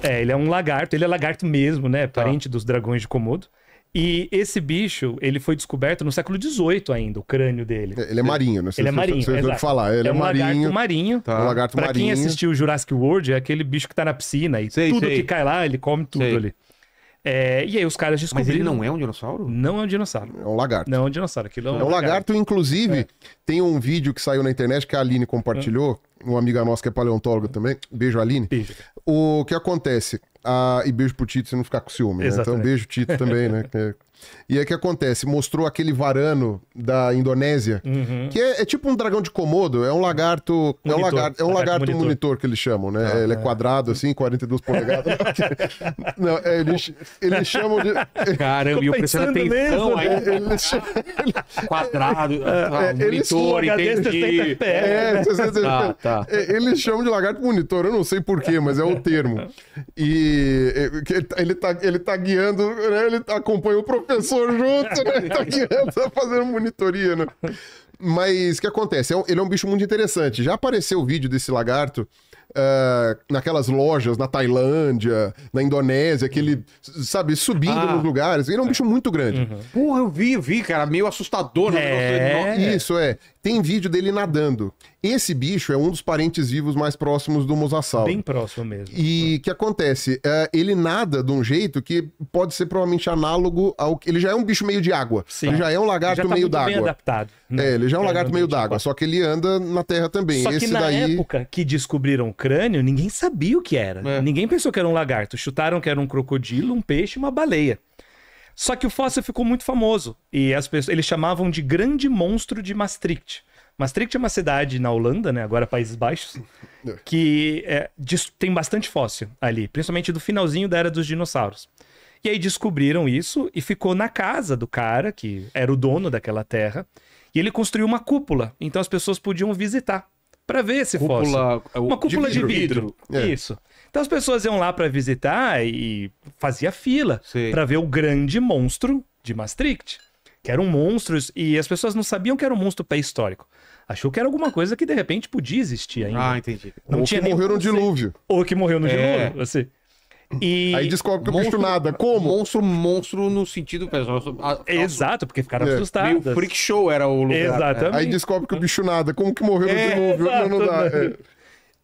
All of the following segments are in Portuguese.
Ele é um lagarto, ele é lagarto mesmo, né? Parente dos dragões de Komodo. E esse bicho, ele foi descoberto no século XVIII ainda, o crânio dele. Ele é marinho, né? Ele é marinho, Você exato. falar, ele é um marinho. lagarto marinho. É um lagarto Pra marinho. quem assistiu o Jurassic World, é aquele bicho que tá na piscina e tudo que cai lá, ele come tudo ali. E aí os caras descobriram... Mas ele não é um dinossauro? Não é um dinossauro. É um lagarto. Não é um dinossauro. Aquilo É um lagarto, inclusive, tem um vídeo que saiu na internet que a Aline compartilhou, uma amiga nossa que é paleontóloga também. Beijo, Aline. Beijo. O que acontece? E beijo pro Tito, você não ficar com ciúme, né? Então beijo, Tito, também, né? E aí o que acontece? Mostrou aquele varano da Indonésia, que é tipo um dragão de Komodo, é um lagarto. Monitor, é um lagarto monitor que eles chamam, né? Ele é quadrado, assim, 42 polegadas. Não, eles chamam de. Caramba, e eu prestando atenção aí. Quadrado, monitor, entendi. Eles chamam de lagarto monitor, eu não sei porquê, mas é o termo. E ele tá guiando, né? Ele acompanha o professor junto, né? Ele tá guiando, tá fazendo monitoria, né? Mas o que acontece? Ele é um bicho muito interessante. Já apareceu o vídeo desse lagarto naquelas lojas na Tailândia, na Indonésia, que ele, sabe, subindo nos lugares. Ele é um bicho muito grande. Porra, eu vi, cara, meio assustador. Isso, Tem vídeo dele nadando. Esse bicho é um dos parentes vivos mais próximos do mosasauro. Bem próximo mesmo. E o que acontece? Ele nada de um jeito que pode ser provavelmente análogo ao... Ele já é um bicho meio de água. Sim. Ele já é um lagarto meio d'água. Bem adaptado. Né? Ele já é um lagarto meio d'água, só que ele anda na terra também. Só que na época que descobriram o crânio, ninguém sabia o que era. Ninguém pensou que era um lagarto. Chutaram que era um crocodilo, um peixe e uma baleia. Só que o fóssil ficou muito famoso. E eles chamavam de Grande Monstro de Maastricht. Maastricht é uma cidade na Holanda, né? Agora Países Baixos, que tem bastante fóssil ali, principalmente do finalzinho da Era dos Dinossauros. E aí descobriram isso e ficou na casa do cara, que era o dono daquela terra, e ele construiu uma cúpula, então as pessoas podiam visitar para ver esse fóssil. Uma cúpula de vidro. Isso. Então as pessoas iam lá para visitar e fazia fila para ver o Grande Monstro de Maastricht, que eram monstros, e as pessoas não sabiam que era um monstro pré-histórico. Achou que era alguma coisa que de repente podia existir ainda. Entendi. Ou que morreu no dilúvio. Ou que morreu no dilúvio, assim. E... Aí descobre que o bicho nada. Como? Monstro no sentido... Exato, porque ficaram assustados. Meio freak show era o lugar. Exatamente. Aí descobre que o bicho nada. Como que morreu no dilúvio? Não dá.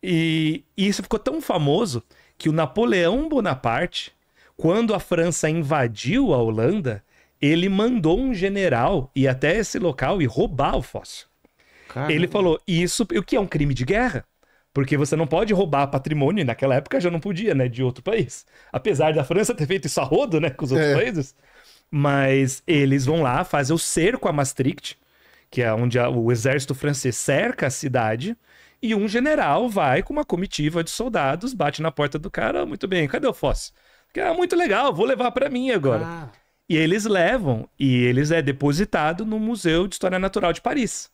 E isso ficou tão famoso que o Napoleão Bonaparte, quando a França invadiu a Holanda, ele mandou um general ir até esse local e roubar o fóssil. Caramba. Ele falou, o que é um crime de guerra? Porque você não pode roubar patrimônio, e naquela época já não podia, né, de outro país. Apesar da França ter feito isso a rodo, né, com os outros países. Mas eles vão lá, fazem o cerco a Maastricht, que é onde o exército francês cerca a cidade, e um general vai com uma comitiva de soldados, bate na porta do cara, muito bem, cadê o fóssil? Muito legal, vou levar para mim agora. E eles levam, e eles depositado no Museu de História Natural de Paris.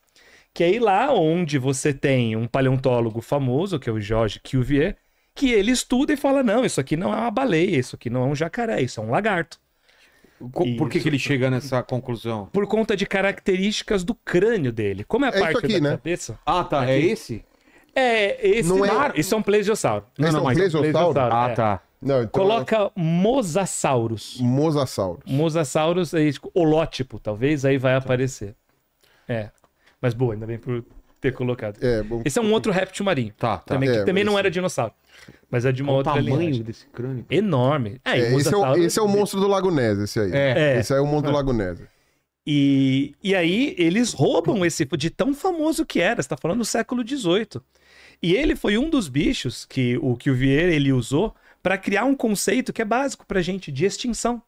Que é aí lá onde você tem um paleontólogo famoso, que é o Georges Cuvier, que ele estuda e fala, não, isso aqui não é uma baleia, isso aqui não é um jacaré, isso é um lagarto. Por que ele chega nessa conclusão? Por conta de características do crânio dele. Como é a parte aqui, da né? cabeça... É esse? Esse não esse é um plesiosauro. Esse é um plesiosauro? Tá. Não, então coloca mosasaurus. Mosasaurus é holótipo, talvez, aí vai aparecer. Mas boa, ainda bem por ter colocado. Bom. Esse é um outro réptil marinho. Também, que também não era dinossauro. Mas é de uma outra linhagem. O tamanho desse crânio? Enorme. Esse é o monstro do Lago Ness, esse aí. Esse aí é o monstro do Lago Ness. E aí eles roubam esse de tão famoso que era. Você tá falando do século XVIII. E ele foi um dos bichos que o Cuvier ele usou para criar um conceito que é básico pra gente, de extinção.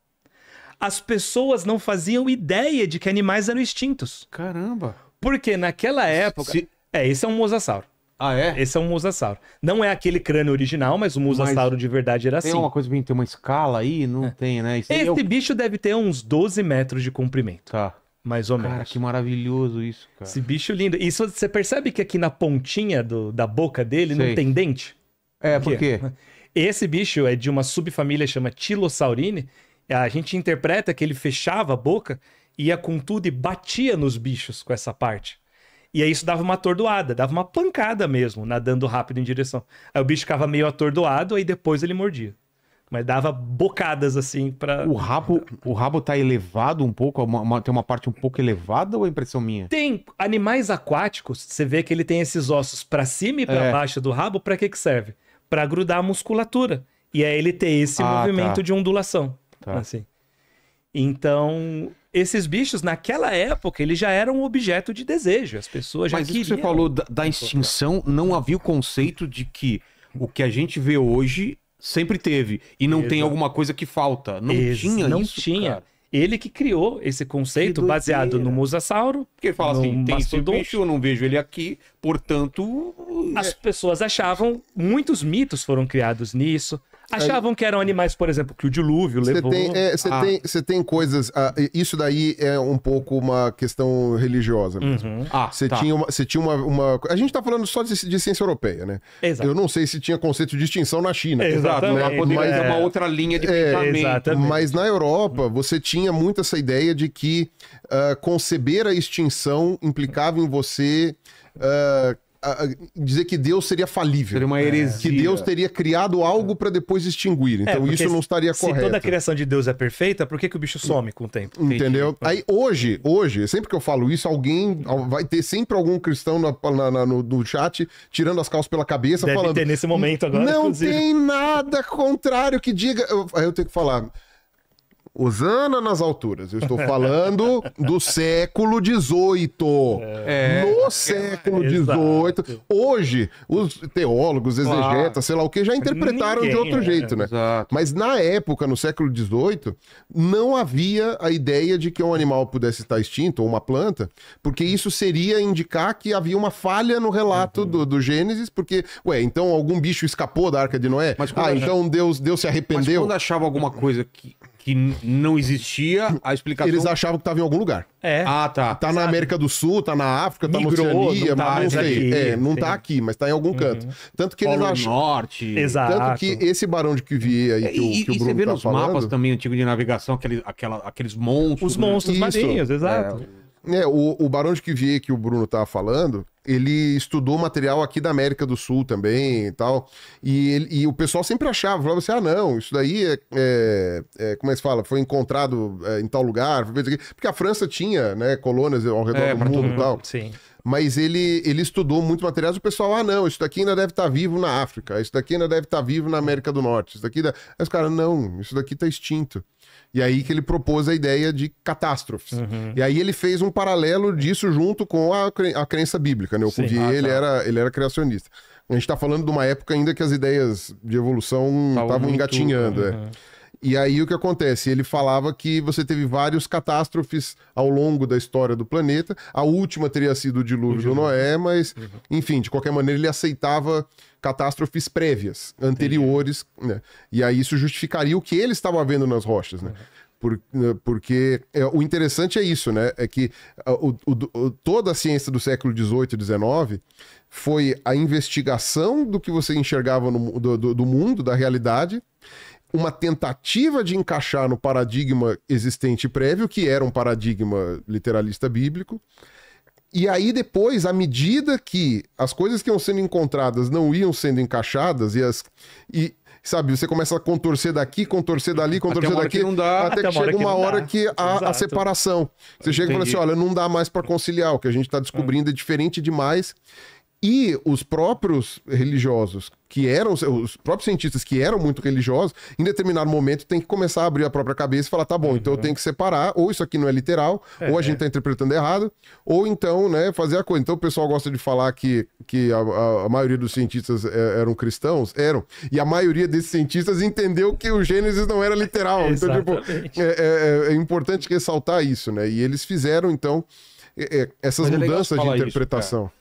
As pessoas não faziam ideia de que animais eram extintos. Caramba! Porque naquela época... esse é um mosasauro. Esse é um mosasauro. Não é aquele crânio original, mas o mosasauro de verdade era assim. Tem uma coisa bem, tem uma escala aí? Não tem, né? Esse bicho deve ter uns 12 metros de comprimento. Mais ou menos. Cara, que maravilhoso isso, cara. Esse bicho lindo. E você percebe que aqui na pontinha da boca dele não tem dente? Por quê? Esse bicho é de uma subfamília chamada Tylosaurine. A gente interpreta que ele fechava a boca, ia com tudo e batia nos bichos com essa parte. E aí isso dava uma atordoada, dava uma pancada mesmo, nadando rápido em direção. Aí o bicho ficava meio atordoado, aí depois ele mordia. Mas dava bocadas assim pra. O rabo tá elevado um pouco? Tem uma parte um pouco elevada ou é impressão minha? Tem animais aquáticos, você vê que ele tem esses ossos pra cima e pra baixo do rabo, pra que serve? Pra grudar a musculatura. E aí ele ter esse movimento tá. de ondulação. Tá. Assim. Então, esses bichos, naquela época, eles já eram objeto de desejo. As pessoas já Mas queriam. isso que você falou da extinção, não havia o conceito de que o que a gente vê hoje sempre teve. E não tem alguma coisa que falta. Não tinha não isso, tinha. cara. Ele que criou esse conceito Que baseado doideira. no Mosasauro. Porque ele fala no assim, tem esse mastodonte. bicho, eu não vejo ele aqui, portanto... As pessoas achavam, muitos mitos foram criados nisso. Achavam que eram animais, por exemplo, que o dilúvio levou. Você tem coisas. Isso daí é um pouco uma questão religiosa mesmo. Você tinha uma. A gente tá falando só de ciência europeia, né? Exato. Eu não sei se tinha conceito de extinção na China. Exato, Exatamente. ela poderia ter É. uma outra linha de pensamento. exatamente. Mas na Europa, você tinha muito essa ideia de que conceber a extinção implicava em você dizer que Deus seria falível. Seria uma heresia. Que Deus teria criado algo para depois extinguir. Então porque isso não estaria se correto. toda a criação de Deus é perfeita, por que o bicho some com o tempo? Entendeu? Aí hoje, sempre que eu falo isso, vai ter sempre algum cristão no chat tirando as calças pela cabeça, Deve falando. ter nesse momento agora, Não inclusive. tem nada contrário que diga. Aí eu tenho que falar. Osana nas alturas. Eu estou falando do século XVIII. No século XVIII. Hoje, os teólogos, exegetas, sei lá o que, já interpretaram de outro jeito, né? Exato. Mas na época, no século XVIII, não havia a ideia de que um animal pudesse estar extinto, ou uma planta, porque isso seria indicar que havia uma falha no relato do Gênesis, porque, então algum bicho escapou da Arca de Noé? Mas quando Então Deus se Mas arrependeu? quando achava alguma coisa que não existia, a explicação... Eles achavam que estava em algum lugar. Tá. Tá na América do Sul, tá na África, tá Migrou, na Oceania, não tá mas não mais sei. aqui, Não sim. tá aqui, mas tá em algum canto. Tanto que eles Polo acham. Norte. Exato. Tanto que esse Barão de Cuvier aí que o E Bruno você vê tá nos falando. mapas também antigos de navegação, aqueles monstros. Os monstros Isso. marinhos, exato. O Barão de Cuvier que o Bruno tava falando, ele estudou material aqui da América do Sul também e tal. E o pessoal sempre falava assim: não, isso daí como é que se fala? Foi encontrado em tal lugar. Porque a França tinha, né, colônias ao redor do mundo e tal. Sim. Mas ele estudou muito materiais, o pessoal, não, isso daqui ainda deve estar vivo na África, isso daqui ainda deve estar vivo na América do Norte, isso daqui... Aí os caras, não, isso daqui está extinto. E aí que ele propôs a ideia de catástrofes. E aí ele fez um paralelo disso junto com a crença bíblica, né? O Sim. Cuvier, ele era criacionista. A gente está falando de uma época ainda que as ideias de evolução estavam engatinhando, E aí o que acontece? Ele falava que você teve várias catástrofes ao longo da história do planeta. A última teria sido o dilúvio do Noé, mas, enfim, de qualquer maneira ele aceitava catástrofes prévias, anteriores, né? E aí isso justificaria o que ele estava vendo nas rochas, né? Porque o interessante é isso, né? É que toda a ciência do século XVIII e XIX foi a investigação do que você enxergava do mundo, da realidade, uma tentativa de encaixar no paradigma existente prévio, que era um paradigma literalista bíblico, e aí depois, à medida que as coisas que iam sendo encontradas não iam sendo encaixadas, sabe, você começa a contorcer daqui, contorcer dali, contorcer daqui, que não dá, até que chega uma hora que há a Exato. separação. Você chega e fala assim, olha, não dá mais para conciliar, o que a gente está descobrindo é diferente demais. E os próprios religiosos, os próprios cientistas que eram muito religiosos, em determinado momento tem que começar a abrir a própria cabeça e falar, tá bom, então eu tenho que separar, ou isso aqui não é literal, ou a gente tá interpretando errado, ou então, né, fazer a coisa. Então o pessoal gosta de falar que a maioria dos cientistas eram cristãos, e a maioria desses cientistas entendeu que o Gênesis não era literal. Então, tipo, é importante ressaltar isso, né? E eles fizeram, então, essas Mas é legal mudanças de falar isso, interpretação.